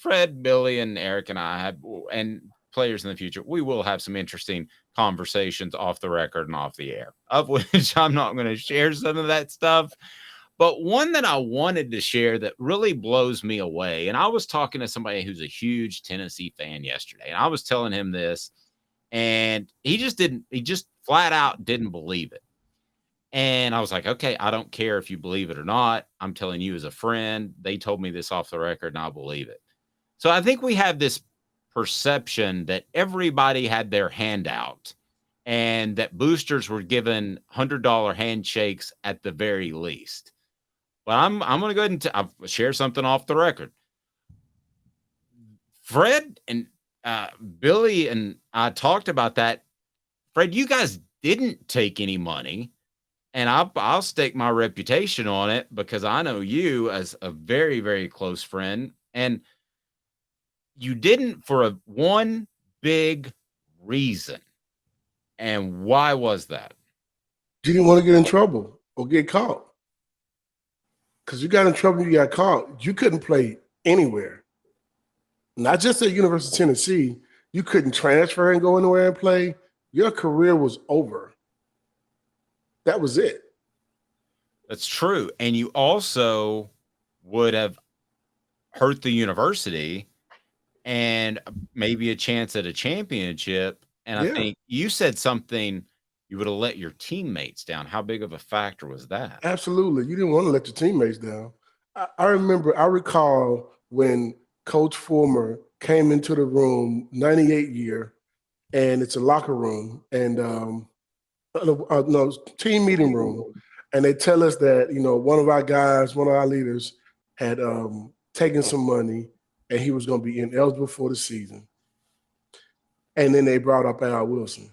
Fred, Billy, and Eric and I have, and players in the future, we will have some interesting conversations off the record and off the air, of which I'm not going to share some of that stuff. But one that I wanted to share that really blows me away, and I was talking to somebody who's a huge Tennessee fan yesterday, and I was telling him this, and he just flat out didn't believe it. And I was like, okay, I don't care if you believe it or not. I'm telling you as a friend. They told me this off the record, and I believe it. So I think we have this perception that everybody had their hand out and that boosters were given $100 handshakes at the very least. But I'm going to go ahead and I'll share something off the record. Fred and Billy and I talked about that. Fred, you guys didn't take any money. And I'll stake my reputation on it because I know you as a very, very close friend. And you didn't for one big reason. And why was that? You didn't want to get in trouble or get caught. Because you got in trouble, you got caught. You couldn't play anywhere. Not just at University of Tennessee. You couldn't transfer and go anywhere and play. Your career was over. That was it. That's true. And you also would have hurt the university and maybe a chance at a championship. And I think you said something, you would have let your teammates down. How big of a factor was that? Absolutely. You didn't want to let your teammates down. I recall when Coach Fulmer came into the room, 98 year, and it's a locker room, and no, team meeting room. And they tell us that, one of our guys, one of our leaders had taken some money and he was going to be ineligible for the season. And then they brought up Al Wilson.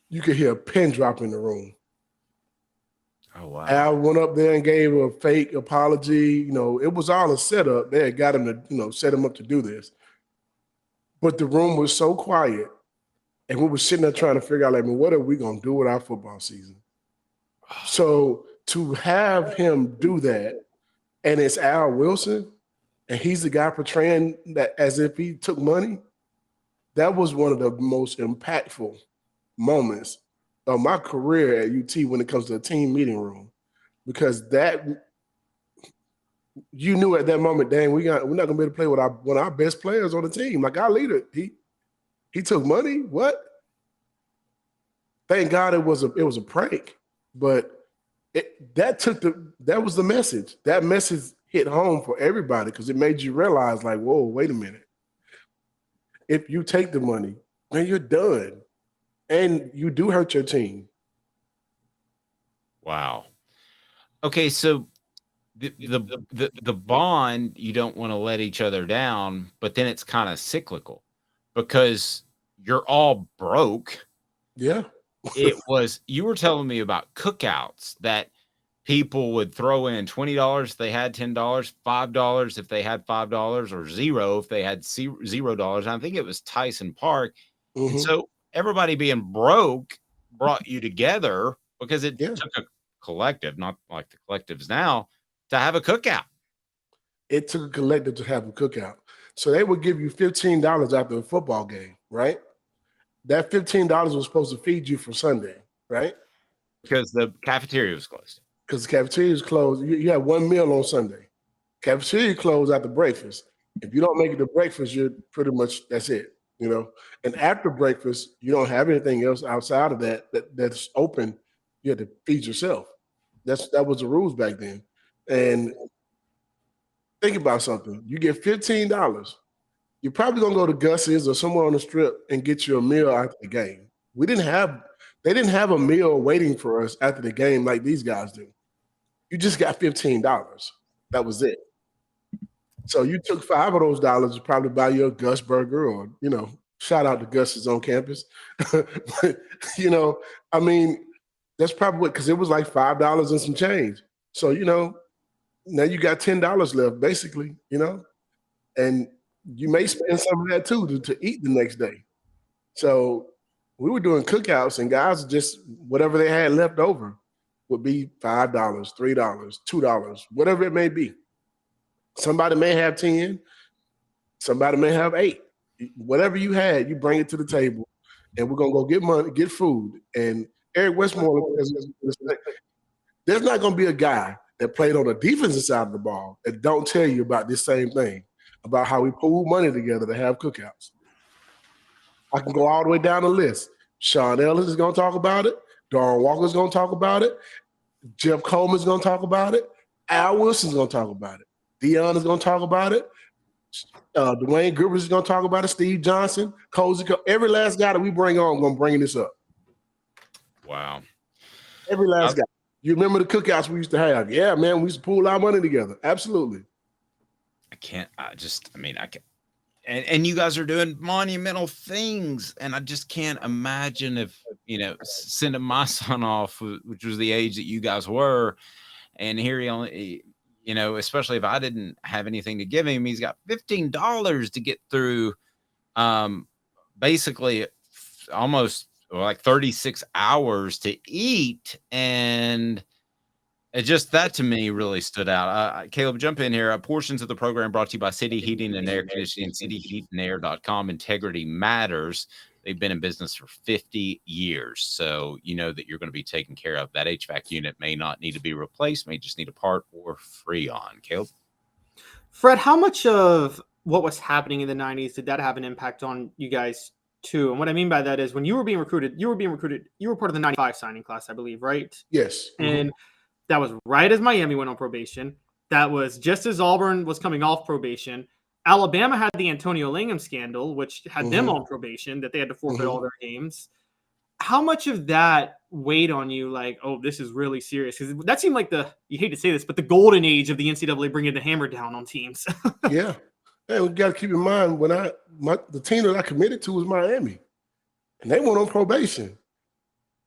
You could hear a pin drop in the room. Oh, wow. Al went up there and gave a fake apology. It was all a setup. They had got him to, set him up to do this. But the room was so quiet. And we were sitting there trying to figure out, what are we going to do with our football season? So to have him do that, and it's Al Wilson, and he's the guy portraying that as if he took money, that was one of the most impactful moments of my career at UT when it comes to a team meeting room. Because that, you knew at that moment, dang, we're not going to be able to play with one of our best players on the team. Like our leader, he took money? What? Thank God it was a prank. But that was the message. That message hit home for everybody because it made you realize, whoa, wait a minute. If you take the money, man, you're done. And you do hurt your team. Wow. Okay, so the bond, you don't want to let each other down, but then it's kind of cyclical because you're all broke. Yeah. You were telling me about cookouts that people would throw in $20 if they had $10, $5 if they had $5, or $0 if they had $0. And I think it was Tyson Park. Mm-hmm. And so everybody being broke brought you together because it took a collective, not like the collectives now, to have a cookout. It took a collective to have a cookout. So they would give you $15 after a football game, right? That $15 was supposed to feed you for Sunday, right? Because the cafeteria was closed. Because the cafeteria is closed. You have one meal on Sunday. Cafeteria closed after breakfast. If you don't make it to breakfast, you're pretty much, that's it, And after breakfast, you don't have anything else outside of that's open. You have to feed yourself. That was the rules back then. And think about something. You get $15. You're probably going to go to Gus's or somewhere on the strip and get you a meal after the game. They didn't have a meal waiting for us after the game like these guys do. You just got $15. That was it. So you took $5 of those dollars to probably buy you a Gus burger or, shout out to Gus's on campus. But, that's probably what, because it was like $5 and some change. So, now you got $10 left basically, and you may spend some of that too to eat the next day. So we were doing cookouts and guys just, whatever they had left over would be $5, $3, $2, whatever it may be. Somebody may have 10, somebody may have 8. Whatever you had, you bring it to the table, and we're gonna go get money, get food. And Eric Westmoreland, there's not gonna be a guy that played on the defensive side of the ball that don't tell you about this same thing, about how we pool money together to have cookouts. I can go all the way down the list. Sean Ellis is gonna talk about it. Darren Walker's gonna talk about it. Jeff Coleman's gonna talk about it. Al Wilson's gonna talk about it. Dion is gonna talk about it. Dwayne Grivers is gonna talk about it. Steve Johnson, Cozy, every last guy that we bring on, gonna bring this up. Wow. Every last guy. You remember the cookouts we used to have? Yeah, man, we used to pool our money together. Absolutely. I can't. And you guys are doing monumental things, and I just can't imagine if sending my son off, which was the age that you guys were, and here he only, especially if I didn't have anything to give him, he's got $15 to get through, basically almost like 36 hours to eat, and it just, that to me really stood out. Caleb, jump in here. Portions of the program brought to you by City Heating and Air Conditioning, cityheatandair.com. Integrity matters. They've been in business for 50 years. So you know that you're going to be taken care of. That HVAC unit may not need to be replaced, may just need a part or free on. Caleb? Fred, how much of what was happening in the 90s did that have an impact on you guys too? And what I mean by that is when you were being recruited, you were part of the 95 signing class, I believe, right? Yes. And that was right as Miami went on probation. That was just as Auburn was coming off probation. Alabama had the Antonio Langham scandal, which had them on probation, that they had to forfeit all their games. How much of that weighed on you? Like, oh, this is really serious. Because that seemed like you hate to say this, but the golden age of the NCAA bringing the hammer down on teams. Yeah. Hey, we got to keep in mind the team that I committed to was Miami, and they went on probation.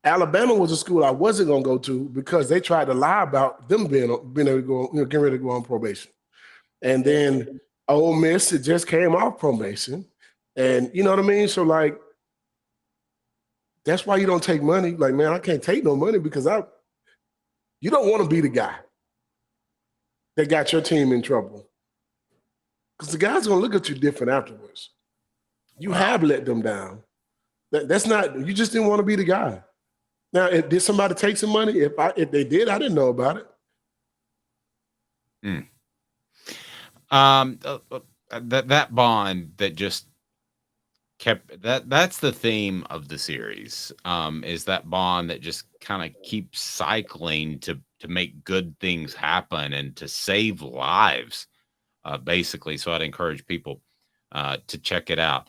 Alabama was a school I wasn't going to go to because they tried to lie about them being able to go, getting ready to go on probation. And then Ole Miss, it just came off probation. And you know what I mean? So, like, that's why you don't take money. Like, man, I can't take no money because you don't want to be the guy that got your team in trouble. Because the guy's going to look at you different afterwards. You have let them down. That's not, you just didn't want to be the guy. Now, did somebody take some money? If they did, I didn't know about it. That bond that just kept that's the theme of the series, is that bond that just kind of keeps cycling to make good things happen and to save lives, basically. So I'd encourage people to check it out.